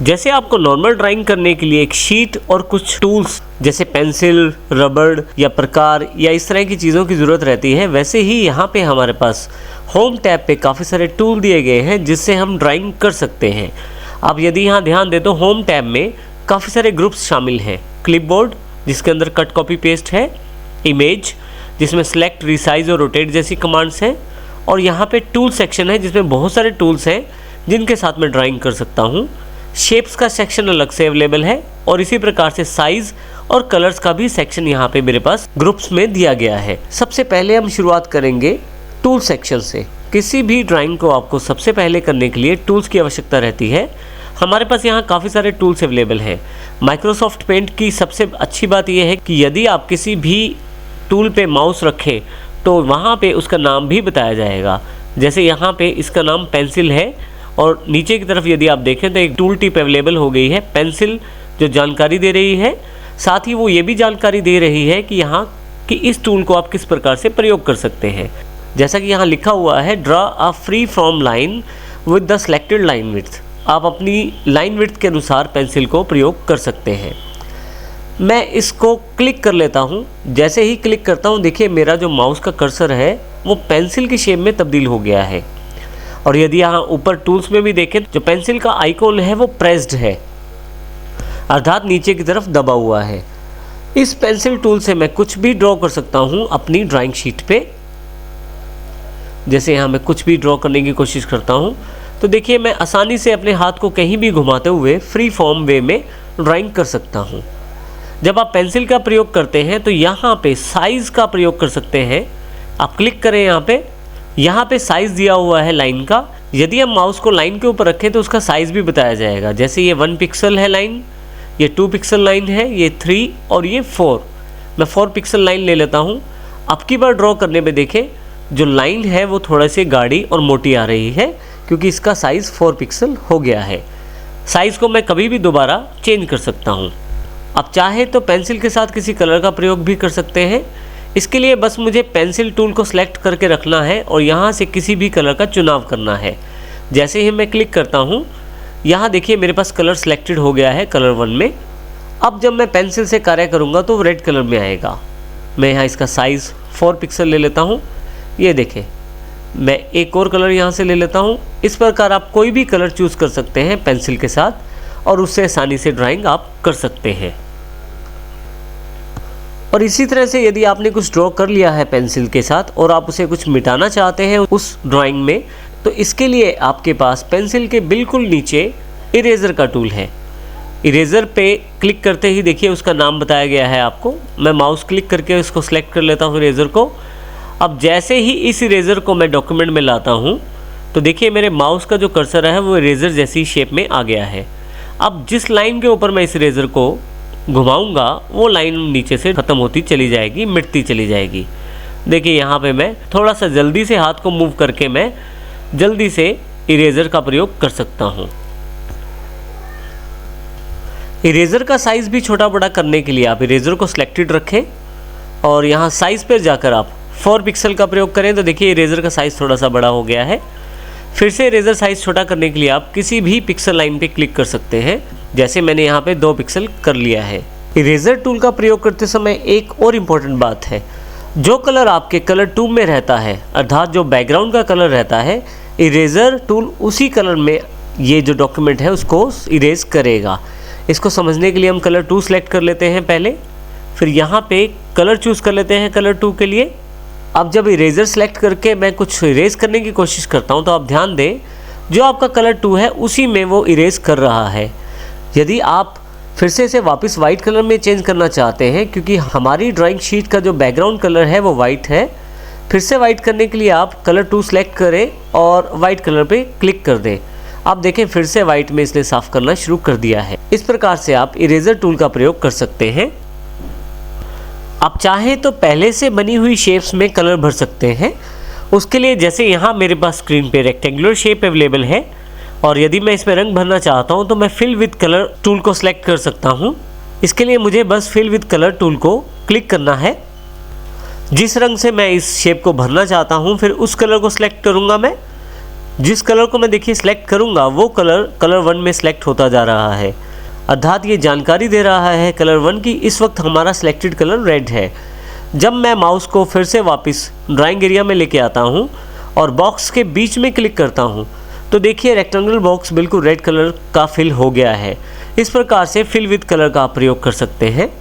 जैसे आपको normal drawing करने के लिए एक शीट और कुछ टूल्स जैसे पेंसिल, रबड़ या प्रकार या इस तरह की चीज़ों की ज़रूरत रहती है, वैसे ही यहाँ पे हमारे पास होम टैब पे काफ़ी सारे टूल दिए गए हैं जिससे हम ड्राइंग कर सकते हैं। आप यदि यहाँ ध्यान दें तो होम टैब में काफ़ी सारे ग्रुप्स शामिल हैं। क्लिपबोर्ड जिसके अंदर कट, कॉपी, पेस्ट है, इमेज जिसमें सेलेक्ट, रिसाइज और रोटेट जैसी कमांड्स हैं, और यहाँ पे टूल सेक्शन है जिसमें बहुत सारे टूल्स हैं जिनके साथ मैं ड्राइंग कर सकता हूँ। शेप्स का सेक्शन अलग से अवेलेबल है और इसी प्रकार से साइज़ और कलर्स का भी सेक्शन यहाँ पे मेरे पास ग्रुप्स में दिया गया है। सबसे पहले हम शुरुआत करेंगे टूल सेक्शन से। किसी भी ड्राइंग को आपको सबसे पहले करने के लिए टूल्स की आवश्यकता रहती है। हमारे पास यहाँ काफ़ी सारे टूल्स अवेलेबल हैं। माइक्रोसॉफ्ट पेंट की सबसे अच्छी बात यह है कि यदि आप किसी भी टूल पे माउस रखें तो वहाँ पे उसका नाम भी बताया जाएगा। जैसे यहाँ पे इसका नाम पेंसिल है और नीचे की तरफ यदि आप देखें तो एक टूल टिप अवेलेबल हो गई है, पेंसिल, जो जानकारी दे रही है। साथ ही वो ये भी जानकारी दे रही है कि यहाँ कि इस टूल को आप किस प्रकार से प्रयोग कर सकते हैं। जैसा कि यहाँ लिखा हुआ है, draw a free form line with the selected line width. आप अपनी लाइन विड्थ के अनुसार पेंसिल को प्रयोग कर सकते हैं। मैं इसको क्लिक कर लेता हूँ। जैसे ही क्लिक करता हूँ, देखिए मेरा जो माउस का कर्सर है वो पेंसिल की शेप में तब्दील हो गया है। और यदि यहाँ ऊपर टूल्स में भी देखें, जो पेंसिल का आइकॉन है वो प्रेस्ड है, अर्थात नीचे की तरफ दबा हुआ है। इस पेंसिल टूल से मैं कुछ भी ड्रॉ कर सकता हूँ अपनी ड्राइंग शीट पे। जैसे यहाँ मैं कुछ भी ड्रॉ करने की कोशिश करता हूँ तो देखिए मैं आसानी से अपने हाथ को कहीं भी घुमाते हुए फ्री फॉर्म वे में ड्राइंग कर सकता हूँ। जब आप पेंसिल का प्रयोग करते हैं तो यहाँ पे साइज़ का प्रयोग कर सकते हैं। आप क्लिक करें यहाँ पे साइज़ दिया हुआ है लाइन का। यदि हम माउस को लाइन के ऊपर रखें तो उसका साइज़ भी बताया जाएगा। जैसे ये 1 पिक्सल है लाइन, ये 2 पिक्सल लाइन है, ये 3 और ये 4। मैं 4 पिक्सल लाइन ले लेता हूँ। अब की बार ड्रॉ करने में देखें जो लाइन है वो थोड़ा सी गाढ़ी और मोटी आ रही है क्योंकि इसका साइज़ 4 पिक्सल हो गया है। साइज़ को मैं कभी भी दोबारा चेंज कर सकता हूँ। अब चाहे तो पेंसिल के साथ किसी कलर का प्रयोग भी कर सकते हैं। इसके लिए बस मुझे पेंसिल टूल को सिलेक्ट करके रखना है और यहाँ से किसी भी कलर का चुनाव करना है। जैसे ही मैं क्लिक करता हूँ, यहाँ देखिए मेरे पास कलर सिलेक्टेड हो गया है कलर 1 में। अब जब मैं पेंसिल से कार्य करूँगा तो रेड कलर में आएगा। मैं यहाँ इसका साइज़ 4 पिक्सल ले लेता हूँ। ये देखें, मैं एक और कलर यहाँ से ले लेता हूँ। इस प्रकार आप कोई भी कलर चूज़ कर सकते हैं पेंसिल के साथ और उससे आसानी से ड्राइंग आप कर सकते हैं। और इसी तरह से यदि आपने कुछ ड्रॉ कर लिया है पेंसिल के साथ और आप उसे कुछ मिटाना चाहते हैं उस ड्राइंग में, तो इसके लिए आपके पास पेंसिल के बिल्कुल नीचे इरेज़र का टूल है। इरेज़र पे क्लिक करते ही देखिए उसका नाम बताया गया है आपको। मैं माउस क्लिक करके इसको सिलेक्ट कर लेता हूँ इरेज़र को। अब जैसे ही इस इरेज़र को मैं डॉक्यूमेंट में लाता हूँ तो देखिए मेरे माउस का जो कर्सर है वो इरेज़र जैसी शेप में आ गया है। अब जिस लाइन के ऊपर मैं इस इरेज़र को घुमाऊंगा वो लाइन नीचे से ख़त्म होती चली जाएगी, मिटती चली जाएगी। देखिए यहाँ पे मैं थोड़ा सा जल्दी से हाथ को मूव करके मैं जल्दी से इरेज़र का प्रयोग कर सकता हूँ। इरेज़र का साइज़ भी छोटा बड़ा करने के लिए आप इरेज़र को सिलेक्टेड रखें और यहाँ साइज़ पर जाकर आप 4 पिक्सल का प्रयोग करें तो देखिए इरेज़र का साइज़ थोड़ा सा बड़ा हो गया है। फिर से इरेज़र साइज़ छोटा करने के लिए आप किसी भी पिक्सल लाइन पे क्लिक कर सकते हैं। जैसे मैंने यहाँ पे 2 पिक्सल कर लिया है। इरेज़र टूल का प्रयोग करते समय एक और इम्पॉर्टेंट बात है, जो कलर आपके कलर ट्यूब में रहता है, अर्थात जो बैकग्राउंड का कलर रहता है, इरेज़र टूल उसी कलर में ये जो डॉक्यूमेंट है उसको इरेज़ करेगा। इसको समझने के लिए हम कलर 2 सेलेक्ट कर लेते हैं पहले, फिर यहाँ पे कलर चूज़ कर लेते हैं कलर 2 के लिए। अब जब इरेज़र सेलेक्ट करके मैं कुछ इरेज़ करने की कोशिश करता हूँ तो आप ध्यान दें जो आपका कलर 2 है उसी में वो इरेज़ कर रहा है। यदि आप फिर से इसे वापस वाइट कलर में चेंज करना चाहते हैं, क्योंकि हमारी ड्राइंग शीट का जो बैकग्राउंड कलर है वो वाइट है, फिर से वाइट करने के लिए आप कलर 2 सेलेक्ट करें और वाइट कलर पे क्लिक कर दें। आप देखें फिर से वाइट में इसने साफ़ करना शुरू कर दिया है। इस प्रकार से आप इरेज़र टूल का प्रयोग कर सकते हैं। आप चाहें तो पहले से बनी हुई शेप्स में कलर भर सकते हैं। उसके लिए जैसे यहाँ मेरे पास स्क्रीन पे रेक्टेंगुलर शेप अवेलेबल है और यदि मैं इसमें रंग भरना चाहता हूँ तो मैं फिल विद कलर टूल को सिलेक्ट कर सकता हूँ। इसके लिए मुझे बस फिल विद कलर टूल को क्लिक करना है। जिस रंग से मैं इस शेप को भरना चाहता हूँ फिर उस कलर को सिलेक्ट करूँगा मैं। जिस कलर को मैं देखिए सिलेक्ट करूँगा वो कलर 1 में सिलेक्ट होता जा रहा है, अर्थात ये जानकारी दे रहा है कलर 1 की इस वक्त हमारा सिलेक्टेड कलर रेड है। जब मैं माउस को फिर से वापस ड्राइंग एरिया में लेके आता हूँ और बॉक्स के बीच में क्लिक करता हूँ तो देखिए रेक्टेंगल बॉक्स बिल्कुल रेड कलर का फिल हो गया है। इस प्रकार से फिल विद कलर का आप प्रयोग कर सकते हैं।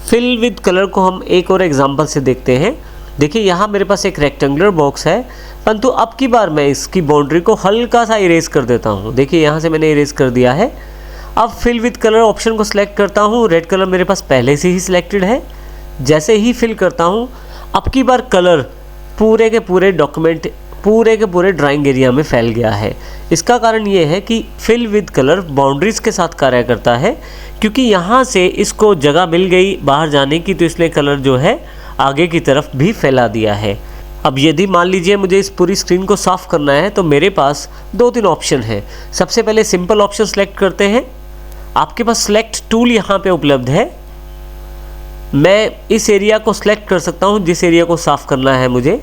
फिल विद कलर को हम एक और एग्जांपल से देखते हैं। देखिए यहाँ मेरे पास एक रेक्टेंगुलर बॉक्स है, परंतु अब की बार मैं इसकी बाउंड्री को हल्का सा इरेज कर देता हूँ। देखिए यहाँ से मैंने इरेज कर दिया है। अब फिल विद कलर ऑप्शन को सिलेक्ट करता हूँ, रेड कलर मेरे पास पहले से ही सिलेक्टेड है। जैसे ही फिल करता हूँ अब की बार कलर पूरे के पूरे डॉक्यूमेंट पूरे के पूरे ड्राइंग एरिया में फैल गया है। इसका कारण ये है कि फिल विद कलर बाउंड्रीज़ के साथ कार्य करता है, क्योंकि यहाँ से इसको जगह मिल गई बाहर जाने की, तो इसलिए कलर जो है आगे की तरफ भी फैला दिया है। अब यदि मान लीजिए मुझे इस पूरी स्क्रीन को साफ़ करना है तो मेरे पास 2-3 ऑप्शन है। सबसे पहले सिंपल ऑप्शन सेलेक्ट करते हैं। आपके पास सेलेक्ट टूल यहाँ पे उपलब्ध है। मैं इस एरिया को सिलेक्ट कर सकता हूँ जिस एरिया को साफ़ करना है मुझे,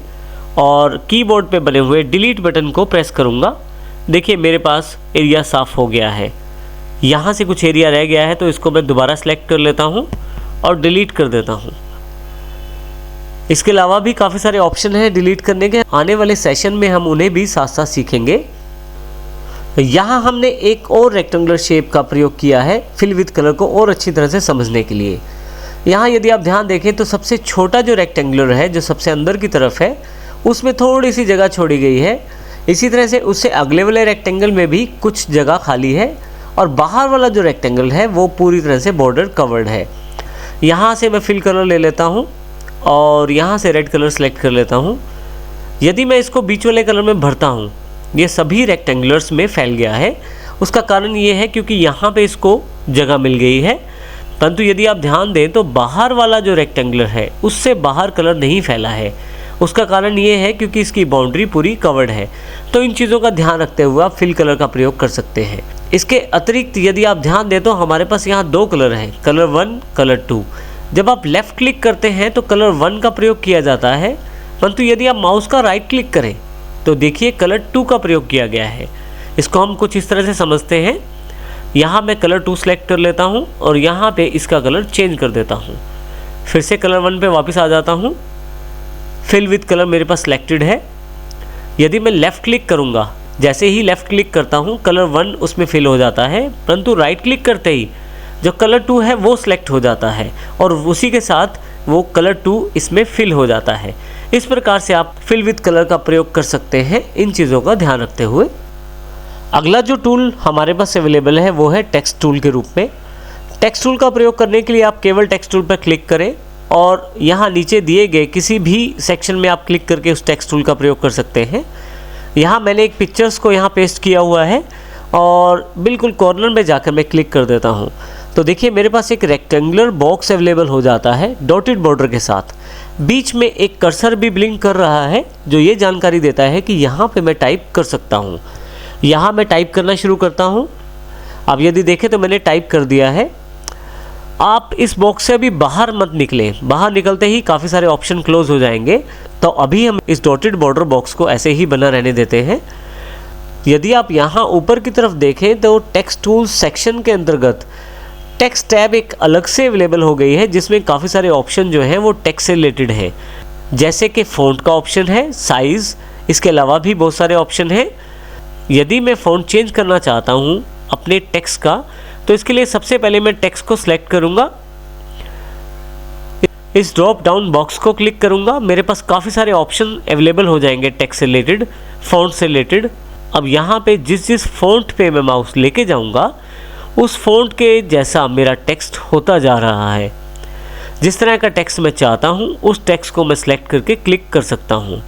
और कीबोर्ड पे बने हुए डिलीट बटन को प्रेस करूँगा। देखिए मेरे पास एरिया साफ़ हो गया है। यहाँ से कुछ एरिया रह गया है तो इसको मैं दोबारा सेलेक्ट कर लेता हूँ और डिलीट कर देता हूँ। इसके अलावा भी काफ़ी सारे ऑप्शन हैं डिलीट करने के, आने वाले सेशन में हम उन्हें भी साथ साथ सीखेंगे। यहाँ हमने एक और रेक्टेंगुलर शेप का प्रयोग किया है फिल विद कलर को और अच्छी तरह से समझने के लिए। यहाँ यदि आप ध्यान देखें तो सबसे छोटा जो रेक्टेंगुलर है, जो सबसे अंदर की तरफ है, उसमें थोड़ी सी जगह छोड़ी गई है। इसी तरह से उससे अगले वाले रेक्टेंगल में भी कुछ जगह खाली है, और बाहर वाला जो रेक्टेंगल है वो पूरी तरह से बॉर्डर कवर्ड है। यहाँ से मैं फिल कलर ले लेता हूँ और यहाँ से रेड कलर सेलेक्ट कर लेता हूँ। यदि मैं इसको बीच वाले कलर में भरता हूँ, ये सभी रेक्टेंगुलर्स में फैल गया है। उसका कारण ये है क्योंकि यहाँ पे इसको जगह मिल गई है, परंतु यदि आप ध्यान दें तो बाहर वाला जो रेक्टेंगुलर है उससे बाहर कलर नहीं फैला है। उसका कारण ये है क्योंकि इसकी बाउंड्री पूरी कवर्ड है। तो इन चीज़ों का ध्यान रखते हुए आप फिल कलर का प्रयोग कर सकते हैं। इसके अतिरिक्त यदि आप ध्यान दें तो हमारे पास यहाँ 2 कलर हैं, कलर 1, कलर 2। जब आप लेफ़्ट क्लिक करते हैं तो कलर 1 का प्रयोग किया जाता है, परंतु यदि आप माउस का राइट क्लिक करें तो देखिए कलर 2 का प्रयोग किया गया है। इसको हम कुछ इस तरह से समझते हैं। यहाँ मैं कलर 2 सेलेक्ट कर लेता हूँ और यहाँ पे इसका कलर चेंज कर देता हूँ। फिर से कलर 1 पे वापस आ जाता हूँ। फिल विद कलर मेरे पास सिलेक्टेड है। यदि मैं लेफ़्ट क्लिक करूँगा, जैसे ही लेफ़्ट क्लिक करता हूँ कलर 1 उसमें फिल हो जाता है, परंतु राइट क्लिक करते ही जो कलर 2 है वो सिलेक्ट हो जाता है और उसी के साथ वो कलर 2 इसमें फिल हो जाता है। इस प्रकार से आप फिल विद कलर का प्रयोग कर सकते हैं, इन चीज़ों का ध्यान रखते हुए। अगला जो टूल हमारे पास अवेलेबल है वो है टेक्स्ट टूल के रूप में। टेक्स्ट टूल का प्रयोग करने के लिए आप केवल टेक्स्ट टूल पर क्लिक करें और यहाँ नीचे दिए गए किसी भी सेक्शन में आप क्लिक करके उस टेक्स्ट टूल का प्रयोग कर सकते हैं। यहाँ मैंने एक पिक्चर्स को यहाँ पेस्ट किया हुआ है और बिल्कुल कॉर्नर में जाकर मैं क्लिक कर देता हूँ तो देखिए मेरे पास एक रेक्टेंगुलर बॉक्स अवेलेबल हो जाता है डॉटेड बॉर्डर के साथ। बीच में एक कर्सर भी ब्लिंक कर रहा है जो ये जानकारी देता है कि यहाँ पे मैं टाइप कर सकता हूँ। यहाँ मैं टाइप करना शुरू करता हूँ। अब यदि देखें तो मैंने टाइप कर दिया है। आप इस बॉक्स से अभी बाहर मत निकलें, बाहर निकलते ही काफ़ी सारे ऑप्शन क्लोज हो जाएंगे। तो अभी हम इस डॉटेड बॉर्डर बॉक्स को ऐसे ही बना रहने देते हैं। यदि आप यहाँ ऊपर की तरफ देखें तो टेक्स्ट टूल्स सेक्शन के अंतर्गत टेक्स्ट टैब एक अलग से अवेलेबल हो गई है जिसमें काफ़ी सारे ऑप्शन जो हैं वो टेक्स्ट से रिलेटेड है, जैसे कि फ़ॉन्ट का ऑप्शन है, साइज़, इसके अलावा भी बहुत सारे ऑप्शन हैं। यदि मैं फ़ॉन्ट चेंज करना चाहता हूँ अपने टेक्स्ट का तो इसके लिए सबसे पहले मैं टेक्स्ट को सिलेक्ट करूँगा, इस ड्रॉप डाउन बॉक्स को क्लिक करूँगा। मेरे पास काफ़ी सारे ऑप्शन अवेलेबल हो जाएंगे टेक्स्ट से रिलेटेड, फ़ॉन्ट से रिलेटेड। अब यहाँ पे जिस फ़ॉन्ट पे मैं माउस लेके जाऊँगा उस फ़ॉन्ट के जैसा मेरा टेक्स्ट होता जा रहा है। जिस तरह का टेक्स्ट मैं चाहता हूँ उस टेक्स्ट को मैं सिलेक्ट करके क्लिक कर सकता हूँ।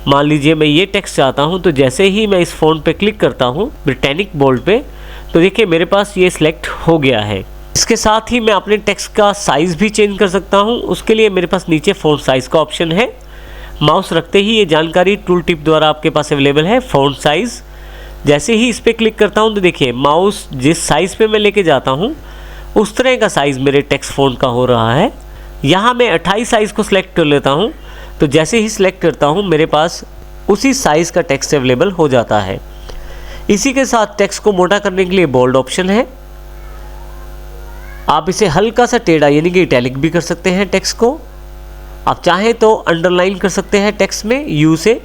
मान लीजिए मैं ये टेक्स्ट चाहता हूँ तो जैसे ही मैं इस फ़ॉन्ट पे क्लिक करता हूँ ब्रिटानिक बोल्ड पे, तो देखिए मेरे पास ये सिलेक्ट हो गया है। इसके साथ ही मैं अपने टेक्स्ट का साइज़ भी चेंज कर सकता हूँ। उसके लिए मेरे पास नीचे फ़ॉन्ट साइज़ का ऑप्शन है। माउस रखते ही ये जानकारी टूल टिप द्वारा आपके पास अवेलेबल है, फ़ॉन्ट साइज़। जैसे ही इस पर क्लिक करता हूँ तो देखिए माउस जिस साइज़ पे मैं लेके जाता हूँ उस तरह का साइज़ मेरे टेक्स्ट फ़ॉन्ट का हो रहा है। यहाँ मैं 28 साइज़ को सिलेक्ट कर लेता हूँ तो जैसे ही सिलेक्ट करता हूँ मेरे पास उसी साइज़ का टेक्स्ट अवेलेबल हो जाता है। इसी के साथ टेक्स्ट को मोटा करने के लिए बोल्ड ऑप्शन है। आप इसे हल्का सा टेढ़ा यानी कि इटैलिक भी कर सकते हैं टेक्स्ट को। आप चाहें तो अंडरलाइन कर सकते हैं टेक्स्ट में यू से।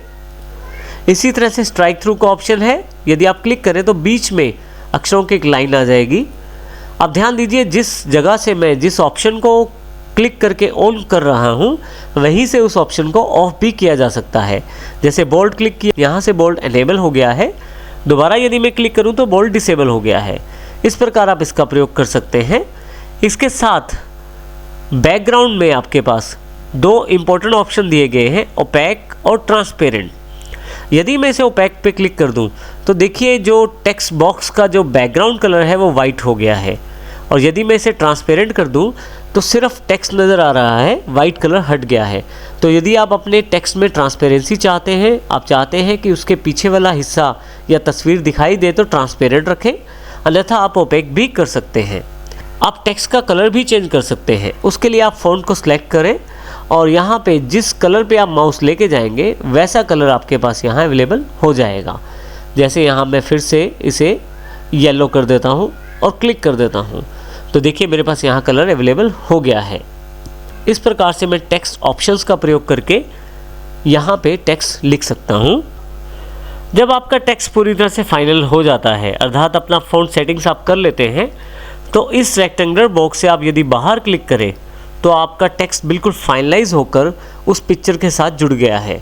इसी तरह से स्ट्राइक थ्रू का ऑप्शन है, यदि आप क्लिक करें तो बीच में अक्षरों की एक लाइन आ जाएगी। आप ध्यान दीजिए, जिस जगह से मैं जिस ऑप्शन को क्लिक करके ऑन कर रहा हूं, वहीं से उस ऑप्शन को ऑफ भी किया जा सकता है। जैसे बोल्ड क्लिक किया, यहाँ से बोल्ड एनेबल हो गया है, दोबारा यदि मैं क्लिक करूं तो बोल्ड डिसेबल हो गया है। इस प्रकार आप इसका प्रयोग कर सकते हैं। इसके साथ बैकग्राउंड में आपके पास दो इम्पोर्टेंट ऑप्शन दिए गए हैं, ओपैक और ट्रांसपेरेंट। यदि मैं इसे ओपैक पे क्लिक कर दूं तो देखिए जो टेक्स्ट बॉक्स का जो बैकग्राउंड कलर है वो वाइट हो गया है, और यदि मैं इसे ट्रांसपेरेंट कर दूं तो सिर्फ टेक्स्ट नज़र आ रहा है, वाइट कलर हट गया है। तो यदि आप अपने टेक्स्ट में ट्रांसपेरेंसी चाहते हैं, आप चाहते हैं कि उसके पीछे वाला हिस्सा या तस्वीर दिखाई दे, तो ट्रांसपेरेंट रखें, अन्यथा आप ओपैक भी कर सकते हैं। आप टेक्स्ट का कलर भी चेंज कर सकते हैं। उसके लिए आप फ़ॉन्ट को सिलेक्ट करें और यहाँ पे जिस कलर पे आप माउस लेके जाएंगे वैसा कलर आपके पास यहाँ अवेलेबल हो जाएगा। जैसे यहाँ मैं फिर से इसे येलो कर देता हूँ और क्लिक कर देता हूँ, तो देखिए मेरे पास यहाँ कलर अवेलेबल हो गया है। इस प्रकार से मैं टेक्स्ट ऑप्शंस का प्रयोग करके यहाँ पे टेक्स्ट लिख सकता हूँ। जब आपका टेक्स्ट पूरी तरह से फाइनल हो जाता है, अर्थात अपना फ़ॉन्ट सेटिंग्स आप कर लेते हैं, तो इस रेक्टेंगुलर बॉक्स से आप यदि बाहर क्लिक करें तो आपका टेक्स्ट बिल्कुल फाइनलाइज होकर उस पिक्चर के साथ जुड़ गया है।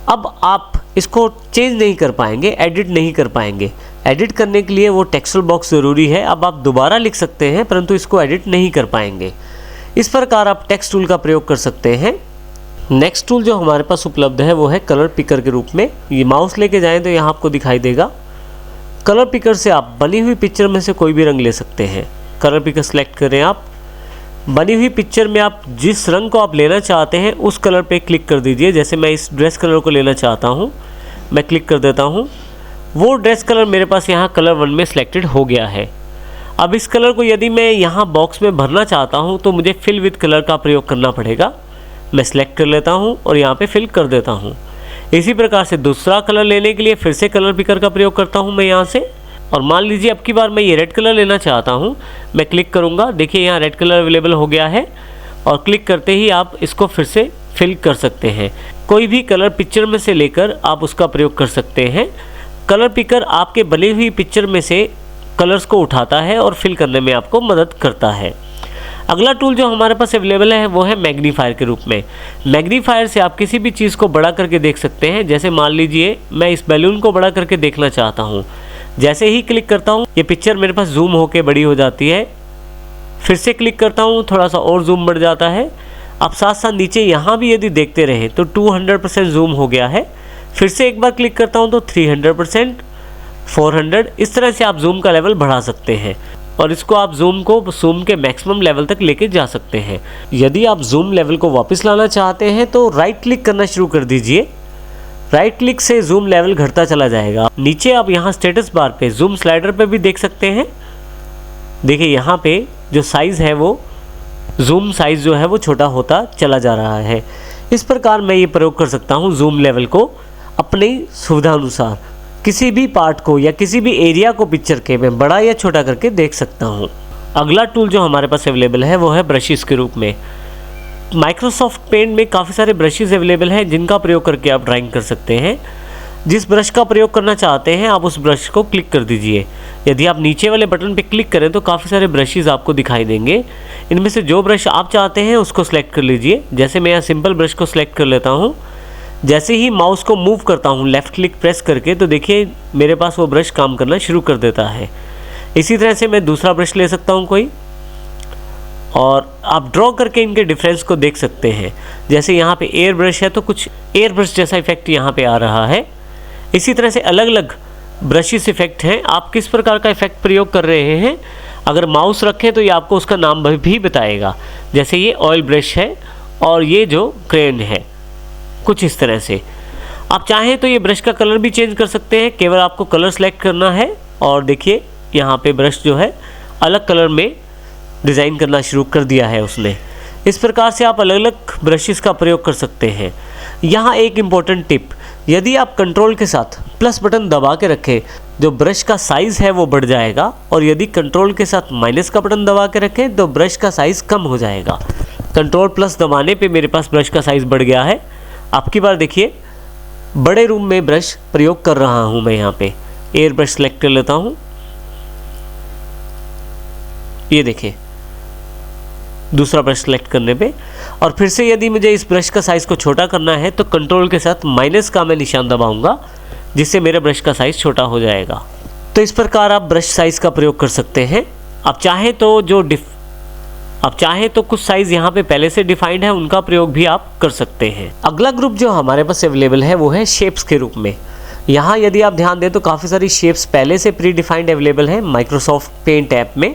अब आप इसको चेंज नहीं कर पाएंगे, एडिट नहीं कर पाएंगे। एडिट करने के लिए वो टेक्सचर बॉक्स ज़रूरी है। अब आप दोबारा लिख सकते हैं, परंतु इसको एडिट नहीं कर पाएंगे। इस प्रकार आप टेक्स्ट टूल का प्रयोग कर सकते हैं। नेक्स्ट टूल जो हमारे पास उपलब्ध है वो है कलर पिकर के रूप में। ये माउस लेके जाएं तो यहाँ आपको दिखाई देगा। कलर पिकर से आप बनी हुई पिक्चर में से कोई भी रंग ले सकते हैं। कलर पिकर सेलेक्ट करें आप। बनी हुई पिक्चर में आप जिस रंग को आप लेना चाहते हैं उस कलर पे क्लिक कर दीजिए। जैसे मैं इस ड्रेस कलर को लेना चाहता हूँ, मैं क्लिक कर देता हूँ। वो ड्रेस कलर मेरे पास यहाँ कलर 1 में सिलेक्टेड हो गया है। अब इस कलर को यदि मैं यहाँ बॉक्स में भरना चाहता हूँ तो मुझे फिल विद कलर का प्रयोग करना पड़ेगा। मैं सिलेक्ट कर लेता हूँ और यहाँ पे फिल कर देता हूँ। इसी प्रकार से दूसरा कलर लेने के लिए फिर से कलर पिकर का प्रयोग करता हूँ मैं यहाँ से, और मान लीजिए अब की बार मैं ये रेड कलर लेना चाहता हूँ। मैं क्लिक करूँगा, देखिए यहाँ रेड कलर अवेलेबल हो गया है, और क्लिक करते ही आप इसको फिर से फिल कर सकते हैं। कोई भी कलर पिक्चर में से लेकर आप उसका प्रयोग कर सकते हैं। कलर पिकर आपके बनी हुई पिक्चर में से कलर्स को उठाता है और फिल करने में आपको मदद करता है। अगला टूल जो हमारे पास अवेलेबल है वो है मैग्नीफायर के रूप में। मैग्नीफायर से आप किसी भी चीज़ को बड़ा करके देख सकते हैं। जैसे मान लीजिए मैं इस बैलून को बड़ा करके देखना चाहता हूँ। जैसे ही क्लिक करता हूँ ये पिक्चर मेरे पास जूम होके बड़ी हो जाती है। फिर से क्लिक करता हूँ, थोड़ा सा और जूम बढ़ जाता है। अब साथ साथ नीचे यहाँ भी यदि देखते रहें तो 200% जूम हो गया है। फिर से एक बार क्लिक करता हूँ तो 300%, 400, इस तरह से आप जूम का लेवल बढ़ा सकते हैं और इसको आप जूम के मैक्सिमम लेवल तक लेके जा सकते हैं। यदि आप जूम लेवल को वापस लाना चाहते हैं तो राइट क्लिक करना शुरू कर दीजिए। राइट क्लिक से जूम लेवल घटता चला जाएगा। नीचे आप यहाँ स्टेटस बार पे जूम स्लाइडर पे भी देख सकते हैं। देखिए यहाँ पे जो साइज़ है वो जूम साइज़ जो है वो छोटा होता चला जा रहा है। इस प्रकार मैं ये प्रयोग कर सकता हूँ जूम लेवल को अपनी सुविधा अनुसार। किसी भी पार्ट को या किसी भी एरिया को पिक्चर के मैं बड़ा या छोटा करके देख सकता हूँ। अगला टूल जो हमारे पास अवेलेबल है वो है ब्रशेस के रूप में। माइक्रोसॉफ्ट पेंट में काफ़ी सारे ब्रशेस अवेलेबल हैं जिनका प्रयोग करके आप ड्राइंग कर सकते हैं। जिस ब्रश का प्रयोग करना चाहते हैं आप उस ब्रश को क्लिक कर दीजिए। यदि आप नीचे वाले बटन पर क्लिक करें तो काफ़ी सारे ब्रशेस आपको दिखाई देंगे। इनमें से जो ब्रश आप चाहते हैं उसको सिलेक्ट कर लीजिए। जैसे मैं यहाँ सिंपल ब्रश को सिलेक्ट कर लेता हूँ। जैसे ही माउस को मूव करता हूँ लेफ़्ट क्लिक प्रेस करके तो देखिए मेरे पास वो ब्रश काम करना शुरू कर देता है। इसी तरह से मैं दूसरा ब्रश ले सकता हूँ कोई, और आप ड्रॉ करके इनके डिफरेंस को देख सकते हैं। जैसे यहाँ पे एयर ब्रश है तो कुछ एयर ब्रश जैसा इफेक्ट यहाँ पे आ रहा है। इसी तरह से अलग अलग ब्रशेस इफेक्ट हैं। आप किस प्रकार का इफेक्ट प्रयोग कर रहे हैं, अगर माउस रखें तो ये आपको उसका नाम भी बताएगा। जैसे ये ऑयल ब्रश है और ये जो क्रेन है, कुछ इस तरह से। आप चाहें तो ये ब्रश का कलर भी चेंज कर सकते हैं। केवल आपको कलर सेलेक्ट करना है और देखिए यहाँ पे ब्रश जो है अलग कलर में डिज़ाइन करना शुरू कर दिया है उसने। इस प्रकार से आप अलग अलग ब्रशेस का प्रयोग कर सकते हैं। यहाँ एक इम्पॉर्टेंट टिप, यदि आप कंट्रोल के साथ प्लस बटन दबा के रखें, जो ब्रश का साइज़ है वो बढ़ जाएगा, और यदि कंट्रोल के साथ माइनस का बटन दबा के रखें तो ब्रश का साइज़ कम हो जाएगा। कंट्रोल प्लस दबाने पे मेरे पास ब्रश का साइज़ बढ़ गया है। अब की बार देखिए, बड़े रूम में ब्रश प्रयोग कर रहा हूँ मैं। यहाँ पे एयर ब्रश सेलेक्ट कर लेता हूँ, ये देखिए दूसरा ब्रश सेलेक्ट करने पे। और फिर से यदि मुझे इस ब्रश का साइज़ को छोटा करना है तो कंट्रोल के साथ माइनस का मैं निशान दबाऊंगा, जिससे मेरे ब्रश का साइज़ छोटा हो जाएगा। तो इस प्रकार आप ब्रश साइज़ का प्रयोग कर सकते हैं। आप चाहें तो कुछ साइज़ यहाँ पे पहले से डिफाइंड है, उनका प्रयोग भी आप कर सकते हैं। अगला ग्रुप जो हमारे पास अवेलेबल है वो है शेप्स के रूप में। यहाँ यदि आप ध्यान दें तो काफ़ी सारी शेप्स पहले से प्री डिफाइंड अवेलेबल है माइक्रोसॉफ्ट पेंट ऐप में।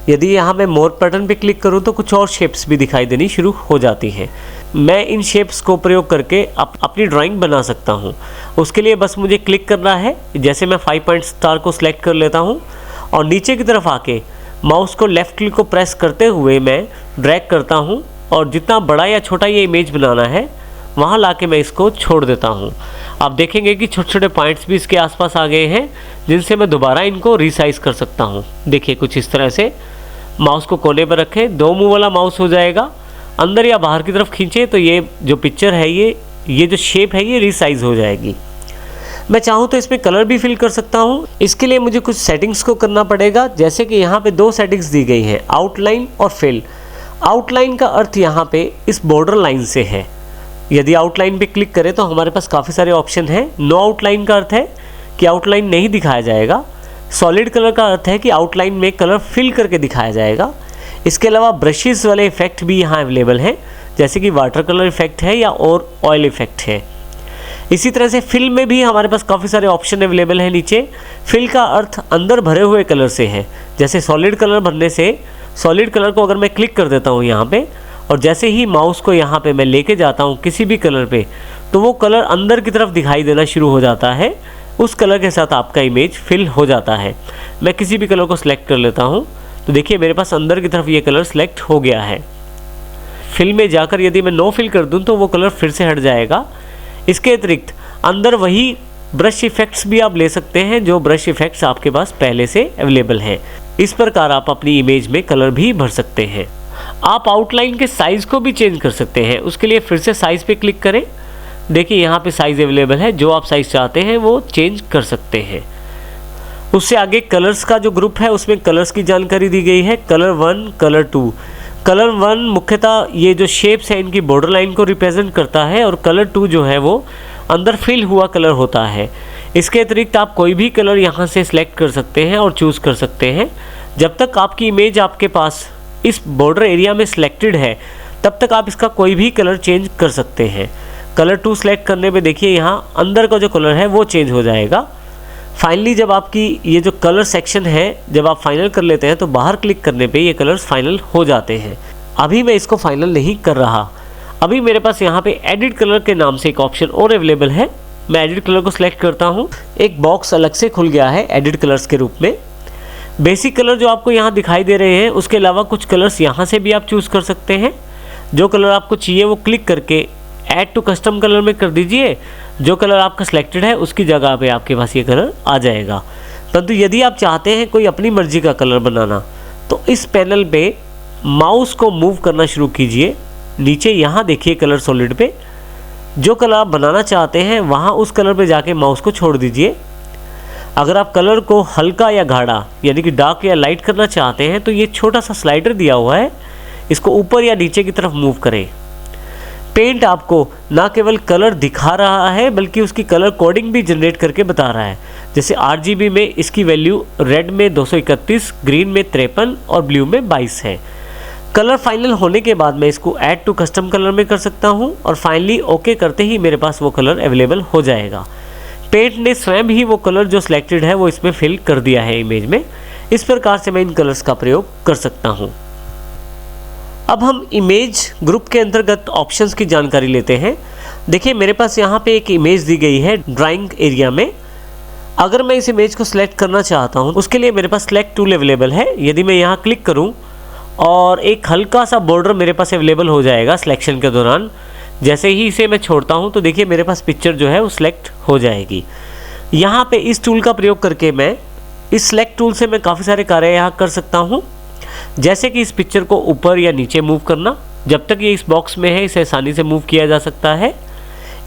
यदि यहाँ मैं मोर बटन पे क्लिक करूँ तो कुछ और शेप्स भी दिखाई देनी शुरू हो जाती हैं। मैं इन शेप्स को प्रयोग करके अपनी ड्राइंग बना सकता हूँ। उसके लिए बस मुझे क्लिक करना है। जैसे मैं 5 पॉइंट स्टार को सिलेक्ट कर लेता हूँ और नीचे की तरफ आके माउस को लेफ़्ट क्लिक को प्रेस करते हुए मैं ड्रैग करता हूँ, और जितना बड़ा या छोटा ये इमेज बनाना है वहाँ लाके मैं इसको छोड़ देता हूँ। आप देखेंगे कि छोटे छोटे पॉइंट्स भी इसके आसपास आ गए हैं, जिनसे मैं दोबारा इनको रीसाइज कर सकता हूँ। देखिए कुछ इस तरह से माउस को कोने पर रखें, 2 मुँह वाला माउस हो जाएगा। अंदर या बाहर की तरफ खींचे तो ये जो पिक्चर है, ये जो शेप है ये रीसाइज हो जाएगी। मैं चाहूँ तो इसमें कलर भी फिल कर सकता हूँ। इसके लिए मुझे कुछ सेटिंग्स को करना पड़ेगा, जैसे कि यहाँ पे 2 सेटिंग्स दी गई हैं, आउटलाइन और फिल। आउटलाइन का अर्थ यहाँ पे इस बॉर्डर लाइन से है। यदि आउटलाइन पे क्लिक करें तो हमारे पास काफ़ी सारे ऑप्शन हैं। नो आउटलाइन का अर्थ है कि आउटलाइन नहीं दिखाया जाएगा। सॉलिड कलर का अर्थ है कि आउटलाइन में कलर फिल करके दिखाया जाएगा। इसके अलावा ब्रशेस वाले इफेक्ट भी यहाँ अवेलेबल हैं, जैसे कि वाटर कलर इफेक्ट है या और ऑयल इफेक्ट है। इसी तरह से फिल में भी हमारे पास काफ़ी सारे ऑप्शन अवेलेबल हैं नीचे। फिल का अर्थ अंदर भरे हुए कलर से है। जैसे सॉलिड कलर भरने से, सॉलिड कलर को अगर मैं क्लिक कर देता हूँ यहाँ पे, और जैसे ही माउस को यहाँ पे मैं लेके जाता हूँ किसी भी कलर पे, तो वो कलर अंदर की तरफ दिखाई देना शुरू हो जाता है। उस कलर के साथ आपका इमेज फिल हो जाता है। मैं किसी भी कलर को सिलेक्ट कर लेता हूँ तो देखिए मेरे पास अंदर की तरफ ये कलर सिलेक्ट हो गया है। फिल में जाकर यदि मैं नो फिल कर दूँ तो वो कलर फिर से हट जाएगा। इसके अतिरिक्त अंदर वही ब्रश इफेक्ट्स भी आप ले सकते हैं, जो ब्रश इफेक्ट्स आपके पास पहले से अवेलेबल हैं। इस प्रकार आप अपनी इमेज में कलर भी भर सकते हैं। आप आउटलाइन के साइज़ को भी चेंज कर सकते हैं। उसके लिए फिर से साइज़ पे क्लिक करें। देखिए यहाँ पे साइज़ अवेलेबल है, जो आप साइज़ चाहते हैं वो चेंज कर सकते हैं। उससे आगे कलर्स का जो ग्रुप है उसमें कलर्स की जानकारी दी गई है। Colour 1, colour 2। कलर 1 मुख्यतः ये जो शेप्स है इनकी बॉर्डर लाइन को रिप्रेजेंट करता है, और कलर 2 जो है वो अंदर फिल हुआ कलर होता है। इसके अतिरिक्त आप कोई भी कलर यहाँ से सिलेक्ट कर सकते हैं और चूज़ कर सकते हैं। जब तक आपकी इमेज आपके पास इस बॉर्डर एरिया में सिलेक्टेड है तब तक आप इसका कोई भी कलर चेंज कर सकते हैं। कलर 2 सेलेक्ट करने पे देखिए यहाँ अंदर का जो कलर है वो चेंज हो जाएगा। फाइनली जब आपकी ये जो कलर सेक्शन है जब आप फाइनल कर लेते हैं तो बाहर क्लिक करने पे ये कलर्स फाइनल हो जाते हैं। अभी मैं इसको फाइनल नहीं कर रहा। अभी मेरे पास यहाँ पे एडिट कलर के नाम से एक ऑप्शन और अवेलेबल है। मैं एडिट कलर को सिलेक्ट करता हूँ। एक बॉक्स अलग से खुल गया है एडिट कलर्स के रूप में। बेसिक कलर जो आपको यहाँ दिखाई दे रहे हैं उसके अलावा कुछ कलर्स यहाँ से भी आप चूज़ कर सकते हैं। जो कलर आपको चाहिए वो क्लिक करके ऐड टू कस्टम कलर में कर दीजिए। जो कलर आपका सिलेक्टेड है उसकी जगह पे आपके पास ये कलर आ जाएगा। परंतु यदि आप चाहते हैं कोई अपनी मर्जी का कलर बनाना तो इस पैनल पे माउस को मूव करना शुरू कीजिए। नीचे यहाँ देखिए कलर सॉलिड पे जो कलर आप बनाना चाहते हैं वहाँ उस कलर पे जाके माउस को छोड़ दीजिए। अगर आप कलर को हल्का या गाढ़ा यानी कि डार्क या लाइट करना चाहते हैं तो ये छोटा सा स्लाइडर दिया हुआ है, इसको ऊपर या नीचे की तरफ मूव करें। पेंट आपको ना केवल कलर दिखा रहा है बल्कि उसकी कलर कोडिंग भी जनरेट करके बता रहा है। जैसे RGB में इसकी वैल्यू रेड में 231, ग्रीन में 53 और ब्लू में 22 है। कलर फाइनल होने के बाद मैं इसको ऐड टू कस्टम कलर में कर सकता हूं और फाइनली ओके करते ही मेरे पास वो कलर अवेलेबल हो जाएगा। पेंट ने स्वयं ही वो कलर जो सिलेक्टेड है वो इसमें फिल कर दिया है इमेज में। इस प्रकार से मैं इन कलर्स का प्रयोग कर सकता हूं। अब हम इमेज ग्रुप के अंतर्गत ऑप्शंस की जानकारी लेते हैं। देखिए मेरे पास यहाँ पे एक इमेज दी गई है ड्राइंग एरिया में। अगर मैं इस इमेज को सिलेक्ट करना चाहता हूँ उसके लिए मेरे पास सिलेक्ट टूल अवेलेबल है। यदि मैं यहाँ क्लिक करूँ और एक हल्का सा बॉर्डर मेरे पास अवेलेबल हो जाएगा सिलेक्शन के दौरान। जैसे ही इसे मैं छोड़ता हूँ तो देखिए मेरे पास पिक्चर जो है वो सिलेक्ट हो जाएगी। यहाँ पे इस टूल का प्रयोग करके मैं इस सिलेक्ट टूल से मैं काफ़ी सारे कार्य यहाँ कर सकता हूँ, जैसे कि इस पिक्चर को ऊपर या नीचे मूव करना। जब तक ये इस बॉक्स में है इसे आसानी से मूव किया जा सकता है।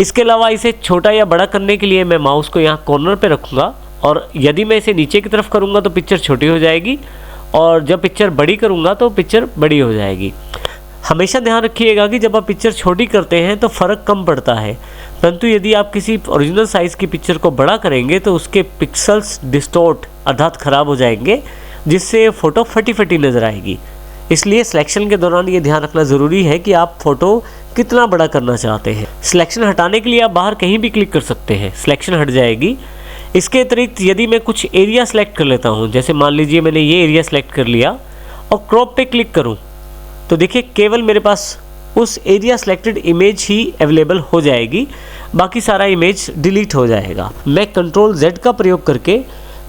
इसके अलावा इसे छोटा या बड़ा करने के लिए मैं माउस को यहाँ कॉर्नर पे रखूँगा, और यदि मैं इसे नीचे की तरफ करूँगा तो पिक्चर छोटी हो जाएगी, और जब पिक्चर बड़ी करूँगा तो पिक्चर बड़ी हो जाएगी। हमेशा ध्यान रखिएगा कि जब आप पिक्चर छोटी करते हैं तो फ़र्क कम पड़ता है, परंतु यदि आप किसी ओरिजिनल साइज़ की पिक्चर को बड़ा करेंगे तो उसके पिक्सल्स डिस्टॉर्ट अर्थात ख़राब हो जाएंगे, जिससे फ़ोटो फटी फटी नज़र आएगी। इसलिए सिलेक्शन के दौरान ये ध्यान रखना ज़रूरी है कि आप फ़ोटो कितना बड़ा करना चाहते हैं। सिलेक्शन हटाने के लिए आप बाहर कहीं भी क्लिक कर सकते हैं, सिलेक्शन हट जाएगी। इसके अतिरिक्त यदि मैं कुछ एरिया सेलेक्ट कर लेता हूँ, जैसे मान लीजिए मैंने ये एरिया सेलेक्ट कर लिया और क्रॉप पे क्लिक करूँ तो देखिए केवल मेरे पास उस एरिया सेलेक्टेड इमेज ही अवेलेबल हो जाएगी, बाकी सारा इमेज डिलीट हो जाएगा। मैं कंट्रोल Z का प्रयोग करके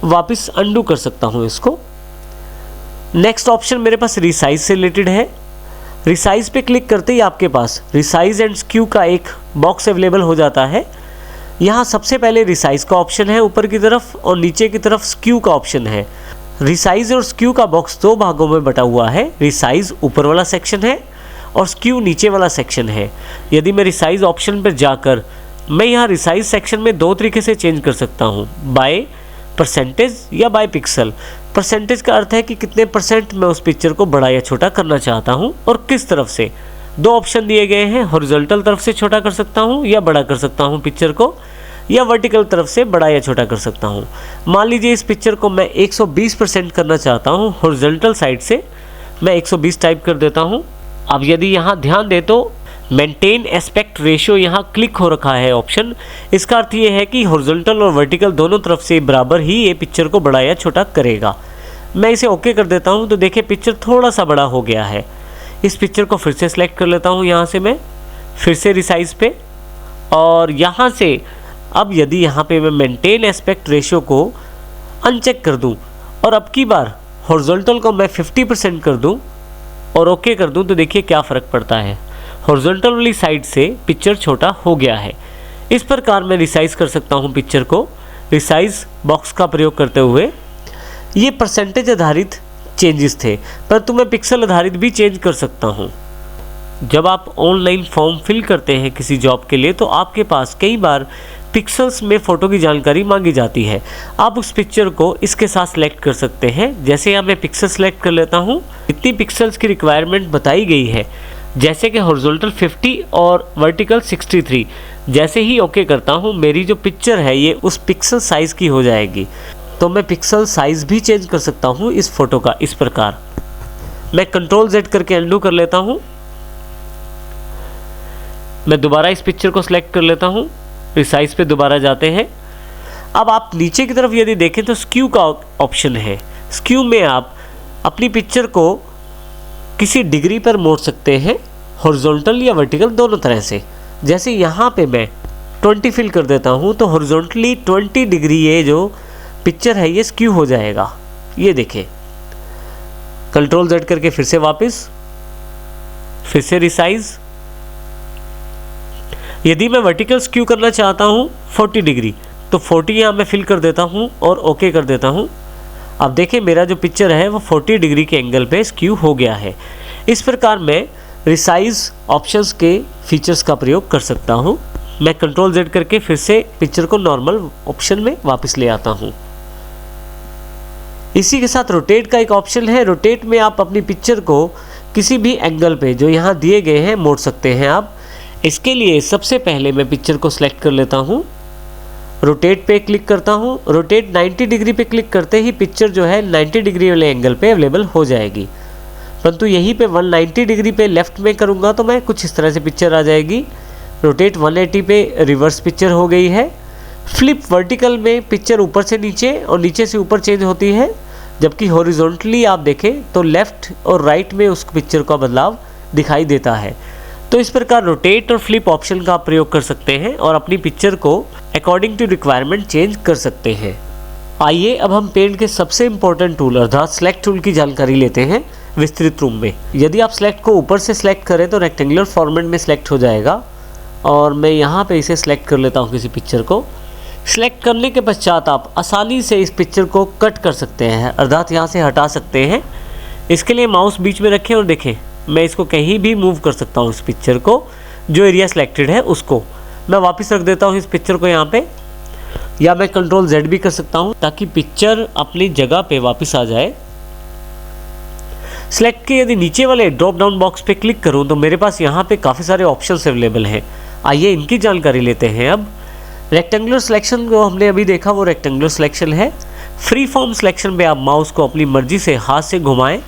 वापस अंडू कर सकता हूँ इसको। नेक्स्ट ऑप्शन मेरे पास रिसाइज से रिलेटेड है। रिसाइज पे क्लिक करते ही आपके पास रिसाइज एंड स्क्यू का एक बॉक्स अवेलेबल हो जाता है। यहाँ सबसे पहले रिसाइज का ऑप्शन है ऊपर की तरफ, और नीचे की तरफ स्क्यू का ऑप्शन है। रिसाइज और स्क्यू का बॉक्स दो भागों में बटा हुआ है। रिसाइज ऊपर वाला सेक्शन है और स्क्यू नीचे वाला सेक्शन है। यदि मैं रिसाइज ऑप्शन पर जाकर मैं यहाँ रिसाइज सेक्शन में दो तरीके से चेंज कर सकता हूँ, बाय परसेंटेज या बाय पिक्सल। परसेंटेज का अर्थ है कि कितने परसेंट मैं उस पिक्चर को बड़ा या छोटा करना चाहता हूँ और किस तरफ से। दो ऑप्शन दिए गए हैं, हॉरिजॉन्टल तरफ से छोटा कर सकता हूँ या बड़ा कर सकता हूँ पिक्चर को, या वर्टिकल तरफ से बड़ा या छोटा कर सकता हूँ। मान लीजिए इस पिक्चर को मैं 120% करना चाहता हूँ, हॉरिजॉन्टल साइड से मैं 120 टाइप कर देता हूँ। अब यदि यहाँ ध्यान दे तो मेंटेन एस्पेक्ट रेशियो यहाँ क्लिक हो रखा है ऑप्शन। इसका अर्थ ये है कि हॉरिजॉन्टल और वर्टिकल दोनों तरफ से बराबर ही ये पिक्चर को बड़ा या छोटा करेगा। मैं इसे ओके कर देता हूँ तो देखिए पिक्चर थोड़ा सा बड़ा हो गया है। इस पिक्चर को फिर से सिलेक्ट कर लेता हूँ, यहाँ से मैं फिर से रिसाइज पे, और यहाँ से अब यदि यहाँ पे मैं मेंटेन एस्पेक्ट रेशियो को अनचेक कर दूँ और अब की बार हॉरिजॉन्टल को मैं 50% कर दूँ और ओके कर दूँ तो देखिए क्या फ़र्क पड़ता है। हॉरिजॉन्टल वाली साइड से पिक्चर छोटा हो गया है। इस प्रकार मैं रिसाइज कर सकता हूँ पिक्चर को रिसाइज बॉक्स का प्रयोग करते हुए। ये परसेंटेज आधारित चेंजेस थे, परंतु मैं पिक्सल आधारित भी चेंज कर सकता हूँ। जब आप ऑनलाइन फॉर्म फिल करते हैं किसी जॉब के लिए तो आपके पास कई बार पिक्सल्स में फ़ोटो की जानकारी मांगी जाती है। आप उस पिक्चर को इसके साथ सेलेक्ट कर सकते हैं। जैसे यहाँ मैं पिक्सल सेलेक्ट कर लेता हूँ, इतनी पिक्सल्स की रिक्वायरमेंट बताई गई है, जैसे कि हॉरिजॉन्टल 50 और वर्टिकल 63। जैसे ही ओके करता हूँ मेरी जो पिक्चर है ये उस पिक्सल साइज़ की हो जाएगी। तो मैं पिक्सल साइज़ भी चेंज कर सकता हूँ इस फ़ोटो का इस प्रकार। मैं कंट्रोल Z करके अंडू कर लेता हूँ। मैं दोबारा इस पिक्चर को सिलेक्ट कर लेता हूँ, रिसाइज पे दोबारा जाते हैं। अब आप नीचे की तरफ यदि देखें तो स्क्यू का ऑप्शन है। स्क्यू में आप अपनी पिक्चर को किसी डिग्री पर मोड़ सकते हैं, हॉरिजॉन्टल या वर्टिकल दोनों तरह से। जैसे यहाँ पे मैं 20 फिल कर देता हूँ तो हॉरिजॉन्टली 20 डिग्री ये जो पिक्चर है ये स्क्यू हो जाएगा। ये देखिए, कंट्रोल Z करके फिर से वापस, फिर से रिसाइज। यदि मैं वर्टिकल स्क्यू करना चाहता हूँ 40 डिग्री तो 40 यहाँ मैं फिल कर देता हूँ और ओके कर देता हूँ। अब देखिए मेरा जो पिक्चर है वो 40 डिग्री के एंगल पे स्क्यू हो गया है। इस प्रकार मैं रिसाइज ऑप्शंस के फीचर्स का प्रयोग कर सकता हूँ। मैं कंट्रोल Z करके फिर से पिक्चर को नॉर्मल ऑप्शन में वापस ले आता हूँ। इसी के साथ रोटेट का एक ऑप्शन है। रोटेट में आप अपनी पिक्चर को किसी भी एंगल पे जो यहाँ दिए गए हैं मोड़ सकते हैं आप। इसके लिए सबसे पहले मैं पिक्चर को सिलेक्ट कर लेता हूँ, रोटेट पे क्लिक करता हूँ। रोटेट 90 डिग्री पे क्लिक करते ही पिक्चर जो है 90 डिग्री वाले एंगल पे अवेलेबल हो जाएगी। परंतु यहीं पे 190 डिग्री पे लेफ़्ट में करूँगा तो मैं कुछ इस तरह से पिक्चर आ जाएगी। रोटेट 180 पे रिवर्स पिक्चर हो गई है। फ्लिप वर्टिकल में पिक्चर ऊपर से नीचे और नीचे से ऊपर चेंज होती है, जबकि हॉरिजॉन्टली आप देखें तो लेफ़्ट और राइट में उस पिक्चर का बदलाव दिखाई देता है। तो इस प्रकार रोटेट और फ्लिप ऑप्शन का आप प्रयोग कर सकते हैं और अपनी पिक्चर को अकॉर्डिंग टू रिक्वायरमेंट चेंज कर सकते हैं। आइए अब हम पेंट के सबसे इम्पोर्टेंट टूल अर्थात सेलेक्ट टूल की जानकारी लेते हैं विस्तृत रूप में। यदि आप सेलेक्ट को ऊपर से सेलेक्ट करें तो रेक्टेंगुलर फॉर्मेट में सेलेक्ट हो जाएगा। और मैं यहाँ पे इसे सिलेक्ट कर लेता हूँ किसी पिक्चर को। सिलेक्ट करने के पश्चात आप आसानी से इस पिक्चर को कट कर सकते हैं, अर्थात यहाँ से हटा सकते हैं। इसके लिए माउस बीच में रखें और देखें मैं इसको कहीं भी मूव कर सकता हूँ। इस पिक्चर को जो एरिया सिलेक्टेड है उसको मैं वापस रख देता हूँ इस पिक्चर को यहाँ पे, या मैं कंट्रोल Z भी कर सकता हूँ ताकि पिक्चर अपनी जगह पे वापस आ जाए। सिलेक्ट के यदि नीचे वाले ड्रॉप डाउन बॉक्स पे क्लिक करूँ तो मेरे पास यहाँ पे काफ़ी सारे ऑप्शंस अवेलेबल हैं। आइए इनकी जानकारी लेते हैं। अब रेक्टेंगुलर सिलेक्शन को हमने अभी देखा, वो रेक्टेंगुलर सिलेक्शन है। फ्री फॉर्म सिलेक्शन पे आप माउस को अपनी मर्जी से हाथ से घुमाएं,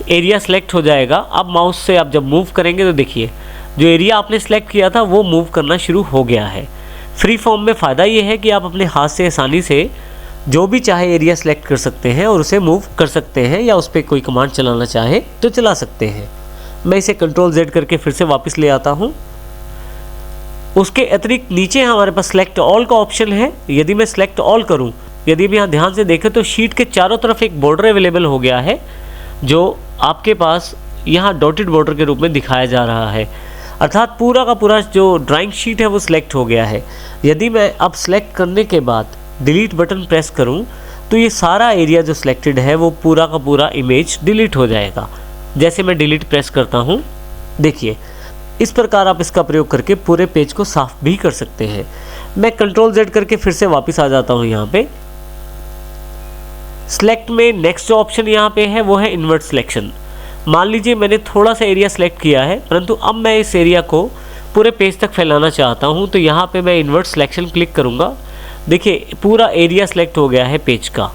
एरिया सेलेक्ट हो जाएगा। अब माउस से आप जब मूव करेंगे तो देखिए जो एरिया आपने सेलेक्ट किया था वो मूव करना शुरू हो गया है। फ्री फॉर्म में फ़ायदा ये है कि आप अपने हाथ से आसानी से जो भी चाहे एरिया सेलेक्ट कर सकते हैं और उसे मूव कर सकते हैं, या उस पर कोई कमांड चलाना चाहे तो चला सकते हैं। मैं इसे कंट्रोल Z करके फिर से वापस ले आता हूँ। उसके अतिरिक्त नीचे हमारे पास सेलेक्ट ऑल का ऑप्शन है। यदि मैं सेलेक्ट ऑल करूँ, यदि हम यहाँ ध्यान से देखें तो शीट के चारों तरफ एक बॉर्डर अवेलेबल हो गया है जो आपके पास यहाँ डॉटेड बॉर्डर के रूप में दिखाया जा रहा है, अर्थात पूरा का पूरा जो ड्राइंग शीट है वो सिलेक्ट हो गया है। यदि मैं अब सिलेक्ट करने के बाद डिलीट बटन प्रेस करूं तो ये सारा एरिया जो सिलेक्टेड है वो पूरा का पूरा इमेज डिलीट हो जाएगा। जैसे मैं डिलीट प्रेस करता हूं, देखिए इस प्रकार आप इसका प्रयोग करके पूरे पेज को साफ भी कर सकते हैं। मैं कंट्रोल Z करके फिर से वापस आ जाता हूं। यहाँ पे सिलेक्ट में नेक्स्ट जो ऑप्शन यहाँ पे है वो है इन्वर्ट सिलेक्शन। मान लीजिए मैंने थोड़ा सा एरिया सेलेक्ट किया है, परंतु अब मैं इस एरिया को पूरे पेज तक फैलाना चाहता हूं, तो यहाँ पे मैं इन्वर्ट सिलेक्शन क्लिक करूँगा। देखिए पूरा एरिया सेलेक्ट हो गया है पेज का।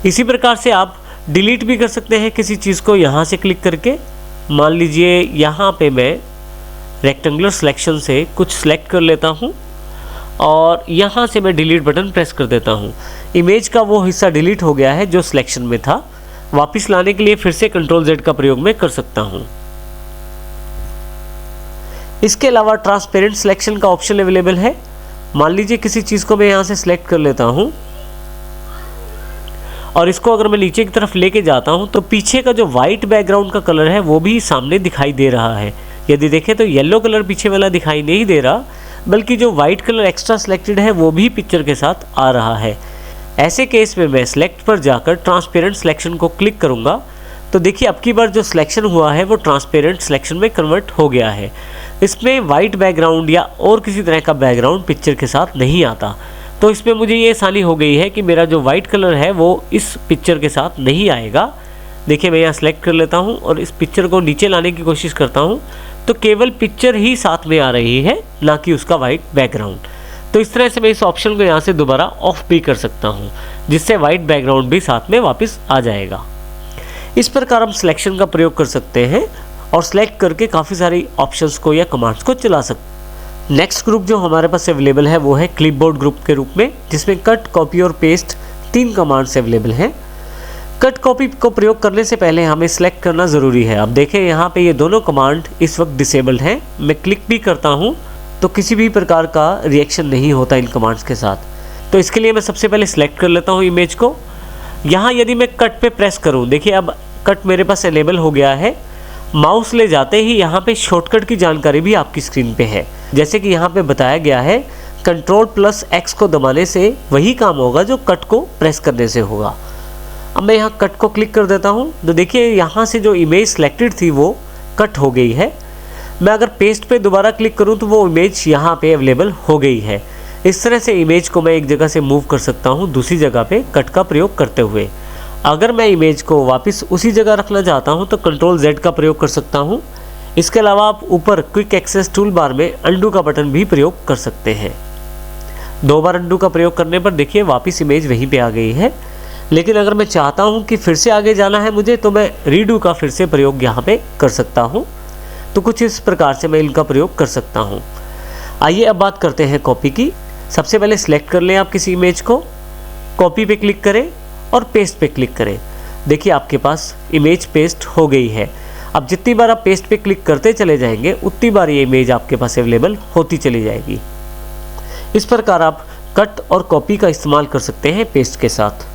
इसी प्रकार से आप डिलीट भी कर सकते हैं किसी चीज़ को यहाँ से क्लिक करके। मान लीजिए यहाँ पे मैं रेक्टेंगुलर सिलेक्शन से कुछ सेलेक्ट कर लेता हूँ और यहाँ से मैं डिलीट बटन प्रेस कर देता हूँ। इमेज का वो हिस्सा डिलीट हो गया है जो सिलेक्शन में था। वापस लाने के लिए फिर से कंट्रोल Z का प्रयोग मैं कर सकता हूँ। इसके अलावा ट्रांसपेरेंट सिलेक्शन का ऑप्शन अवेलेबल है। मान लीजिए किसी चीज़ को मैं यहाँ से सिलेक्ट कर लेता हूँ और इसको अगर मैं नीचे की तरफ लेके जाता हूँ तो पीछे का जो वाइट बैकग्राउंड का कलर है वो भी सामने दिखाई दे रहा है। यदि देखें तो येलो कलर पीछे वाला दिखाई नहीं दे रहा, बल्कि जो वाइट कलर एक्स्ट्रा सिलेक्टेड है वो भी पिक्चर के साथ आ रहा है। ऐसे केस में मैं सिलेक्ट पर जाकर ट्रांसपेरेंट सिलेक्शन को क्लिक करूँगा तो देखिए अब की बार जो सिलेक्शन हुआ है वो ट्रांसपेरेंट सिलेक्शन में कन्वर्ट हो गया है। इसमें वाइट बैकग्राउंड या और किसी तरह का बैकग्राउंड पिक्चर के साथ नहीं आता। तो इसमें मुझे ये आसानी हो गई है कि मेरा जो वाइट कलर है वो इस पिक्चर के साथ नहीं आएगा। देखिए मैं यहाँ सेलेक्ट कर लेता हूँ और इस पिक्चर को नीचे लाने की कोशिश करता हूँ तो केवल पिक्चर ही साथ में आ रही है, ना कि उसका वाइट बैकग्राउंड। तो इस तरह से मैं इस ऑप्शन को यहाँ से दोबारा ऑफ भी कर सकता हूँ, जिससे वाइट बैकग्राउंड भी साथ में वापस आ जाएगा। इस प्रकार हम सिलेक्शन का प्रयोग कर सकते हैं और सिलेक्ट करके काफ़ी सारी ऑप्शंस को या कमांड्स को चला सकते हैं। नेक्स्ट ग्रुप जो हमारे पास अवेलेबल है वो है क्लिपबोर्ड ग्रुप के रूप में, जिसमें कट, कॉपी और पेस्ट 3 कमांड्स अवेलेबल हैं। कट कॉपी को प्रयोग करने से पहले हमें सिलेक्ट करना ज़रूरी है। अब देखें यहाँ पे ये दोनों कमांड इस वक्त डिसेबल्ड हैं। मैं क्लिक भी करता हूँ तो किसी भी प्रकार का रिएक्शन नहीं होता इन कमांड्स के साथ। तो इसके लिए मैं सबसे पहले सिलेक्ट कर लेता हूँ इमेज को। यहाँ यदि मैं कट पे प्रेस करूँ, देखिए अब कट मेरे पास अवेलेबल हो गया है। माउस ले जाते ही यहाँ पे शॉर्टकट की जानकारी भी आपकी स्क्रीन पे है। जैसे कि यहाँ पे बताया गया है, Ctrl+X को दबाने से वही काम होगा जो कट को प्रेस करने से होगा। अब मैं यहाँ कट को क्लिक कर देता हूँ तो देखिए यहाँ से जो इमेज सेलेक्टेड थी वो कट हो गई है। मैं अगर पेस्ट पे दोबारा क्लिक करूँ तो वो इमेज यहाँ पे अवेलेबल हो गई है। इस तरह से इमेज को मैं एक जगह से मूव कर सकता हूँ दूसरी जगह पे कट का प्रयोग करते हुए। अगर मैं इमेज को वापस उसी जगह रखना चाहता हूँ तो कंट्रोल Z का प्रयोग कर सकता हूँ। इसके अलावा आप ऊपर क्विक एक्सेस टूल बार में अंडू का बटन भी प्रयोग कर सकते हैं। 2 बार अंडू का प्रयोग करने पर देखिए वापस इमेज वहीं पे आ गई है। लेकिन अगर मैं चाहता हूँ कि फिर से आगे जाना है मुझे, तो मैं रीडू का फिर से प्रयोग यहाँ पे कर सकता हूँ। तो कुछ इस प्रकार से मैं इनका प्रयोग कर सकता हूँ। आइए अब बात करते हैं कॉपी की। सबसे पहले सिलेक्ट कर लें आप किसी इमेज को, कॉपी पे क्लिक करें और पेस्ट पे क्लिक करें। देखिए आपके पास इमेज पेस्ट हो गई है। अब जितनी बार आप पेस्ट पे क्लिक करते चले जाएंगे उतनी बार ये इमेज आपके पास अवेलेबल होती चली जाएगी। इस प्रकार आप कट और कॉपी का इस्तेमाल कर सकते हैं पेस्ट के साथ।